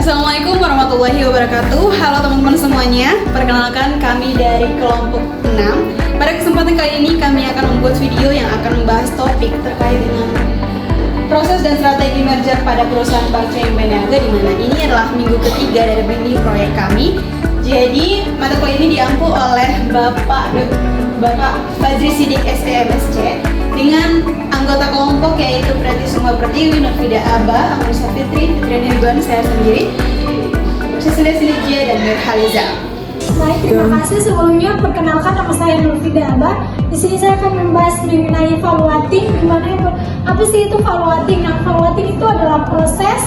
Assalamualaikum warahmatullahi wabarakatuh. Halo teman-teman semuanya. Perkenalkan kami dari kelompok 6. Pada kesempatan kali ini kami akan membuat video yang akan membahas topik terkait dengan proses dan strategi merger pada perusahaan Bank Chain Beniaga, di mana ini adalah minggu ketiga dari mini proyek kami. Jadi mata kuliah ini diampu oleh Bapak Fadri Sidik STMSC dengan anggota kelompok yaitu Preti Suma Pertiwi, Nurfida Aba, Amrisa Fitri, Fitriani Ridwan, saya sendiri, Cecilia Sinijia, dan Nur Haliza. Baik, terima kasih. Sebelumnya perkenalkan, nama saya Nurfida Aba. Di sini saya akan membahas mengenai valuating. Apa sih itu valuating? Nah, valuating itu adalah proses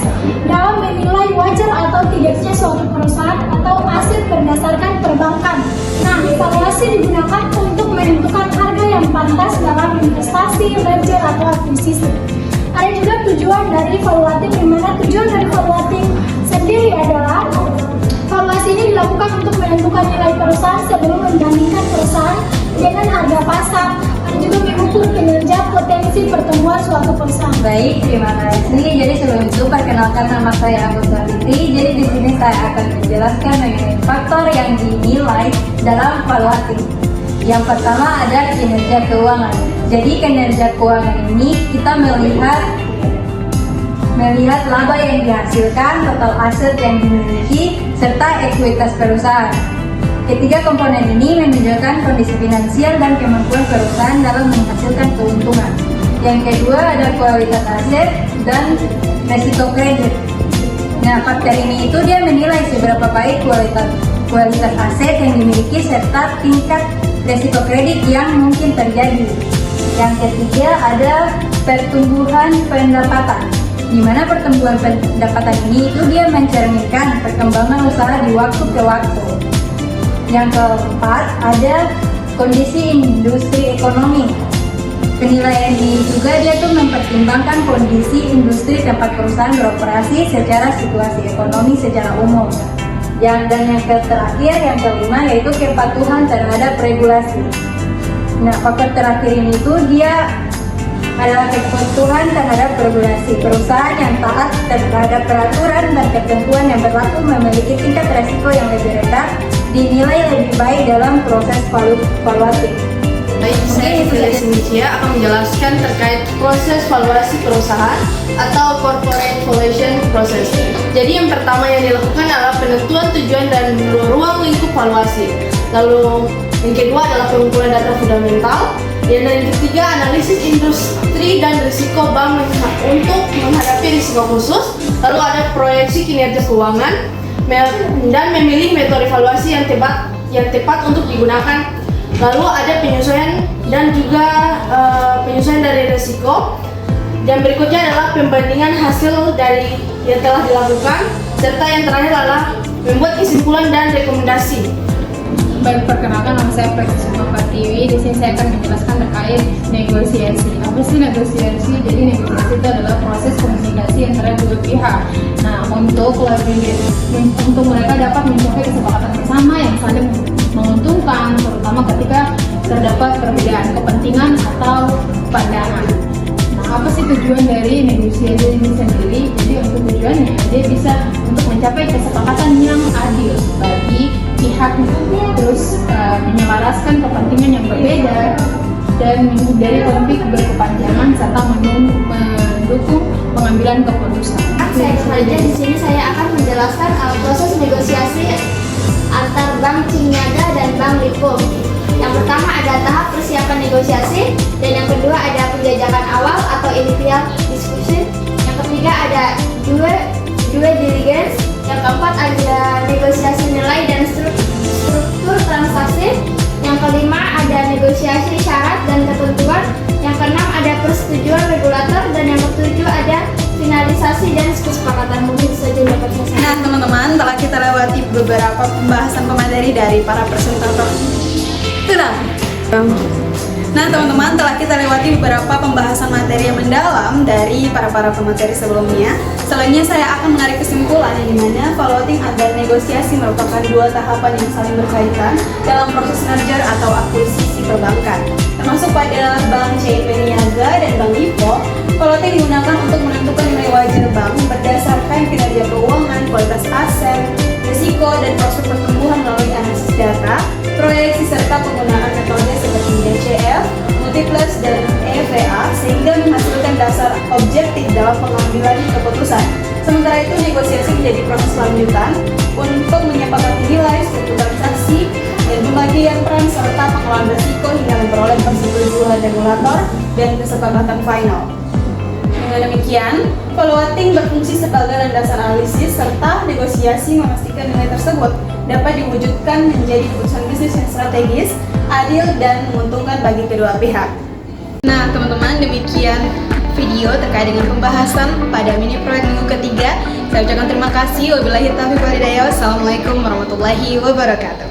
dalam menilai wajar atau tidaknya suatu perusahaan atau aset berdasarkan perbankan. Nah, valuasi digunakan untuk menentukan harga yang pantas dalam investasi, merger atau akuisisi. Ada juga tujuan dari valuating, di mana tujuan dari valuating sendiri adalah valuasi ini dilakukan untuk menentukan nilai perusahaan sebelum membandingkan perusahaan dengan harga pasar, dan juga mengukur kinerja potensi pertumbuhan suatu perusahaan. Baik, terima kasih. Jadi sebelum itu perkenalkan, nama saya Amrisa Fitri. Jadi di sini saya akan menjelaskan mengenai faktor yang dinilai dalam valuating. Yang pertama ada kinerja keuangan. Jadi kinerja keuangan ini kita melihat laba yang dihasilkan, total aset yang dimiliki, serta ekuitas perusahaan. Ketiga komponen ini menunjukkan kondisi finansial dan kemampuan perusahaan dalam menghasilkan keuntungan. Yang kedua ada kualitas aset dan resiko kredit. Nah, faktor ini itu dia menilai seberapa baik kualitas aset yang dimiliki serta tingkat resiko kredit yang mungkin terjadi. Yang ketiga ada pertumbuhan pendapatan, di mana pertumbuhan pendapatan ini itu dia mencerminkan perkembangan usaha di waktu ke waktu. Yang keempat ada kondisi industri ekonomi. Penilaian ini juga dia tuh mempertimbangkan kondisi industri tempat perusahaan beroperasi secara situasi ekonomi secara umum. Yang terakhir, yang kelima, yaitu kepatuhan terhadap regulasi. Nah, faktor terakhir ini tuh dia adalah kepatuhan terhadap regulasi. Perusahaan yang taat terhadap peraturan dan ketentuan yang berlaku memiliki tingkat resiko yang lebih rendah, dinilai lebih baik dalam proses valuating. Baik, saya Cecilia Sinijia akan menjelaskan terkait proses valuasi perusahaan atau corporate valuation process. Jadi yang pertama yang dilakukan adalah penentuan tujuan dan ruang lingkup valuasi. Lalu yang kedua adalah pengumpulan data fundamental. Dan yang ketiga analisis industri dan risiko bank untuk menghadapi risiko khusus. Lalu ada proyeksi kinerja keuangan dan memilih metode valuasi yang tepat untuk digunakan. Lalu ada penyesuaian dan juga penyesuaian dari risiko. Dan berikutnya adalah pembandingan hasil dari yang telah dilakukan, serta yang terakhir adalah membuat kesimpulan dan rekomendasi. Baik, perkenalkan, nama saya Preti Suma Pertiwi. Di sini saya akan menjelaskan terkait negosiasi. Apa sih negosiasi? Jadi negosiasi itu adalah proses komunikasi antara dua pihak. Nah, untuk mereka dapat mencapai kesepakatan bersama yang saling menguntungkan, terutama ketika terdapat perbedaan kepentingan atau pandangan. Nah, apa sih tujuan dari negosiasi ini sendiri? Jadi untuk tujuannya dia bisa untuk mencapai kesepakatan yang adil bagi pihak, terus menyelaraskan kepentingan yang berbeda dan menghindari konflik berkepanjangan serta mendukung pengambilan keputusan. Saya Ismaja, di sini saya akan menjelaskan proses negosiasi antar Bank Ciniaga dan Bank Lipo. Yang pertama ada tahap persiapan negosiasi, dan yang kedua ada penjajakan awal atau initial discussion. Yang ketiga ada due diligence. Yang keempat ada negosiasi nilai dan struktur transaksi. Yang kelima ada negosiasi syarat dan ketentuan. Yang keenam ada persetujuan regulator, dan yang ketujuh ada finalisasi dan kesepakatan. Mungkin saja dapat saya. Nah teman-teman, telah kita lewati beberapa pembahasan pemateri dari para presentator. Nah teman-teman, telah kita lewati beberapa pembahasan materi yang mendalam dari para pemateri sebelumnya. Selanjutnya saya akan menarik kesimpulan yang dimana valuating dan negosiasi merupakan dua tahapan yang saling berkaitan dalam proses merger atau akuisisi perbankan. Termasuk pada Bank Chain Beniaga dan Bank Lipo, valuating digunakan untuk menentukan nilai wajar bank berdasarkan kinerja keuangan, kualitas aset, risiko dan prospek pertumbuhan melalui analisis data, proyeksi serta penggunaan metode seperti DCF, Multiplus dan EVA sehingga menghasilkan dasar objektif dalam pengambilan keputusan. Sementara itu, negosiasi menjadi proses lanjutan untuk menyepakati nilai, struktur transaksi, dan pembagian peran serta pengelolaan risiko hingga memperoleh persetujuan regulator dan kesepakatan final. Dengan demikian, valuating berfungsi sebagai landasan analisis serta negosiasi memastikan nilai tersebut dapat diwujudkan menjadi keputusan bisnis yang strategis, adil, dan menguntungkan bagi kedua pihak. Nah, teman-teman, demikian video terkait dengan pembahasan pada mini proyek minggu ketiga. Saya ucapkan terima kasih. Wabillahi taufiq wal hidayah. Wassalamualaikum warahmatullahi wabarakatuh.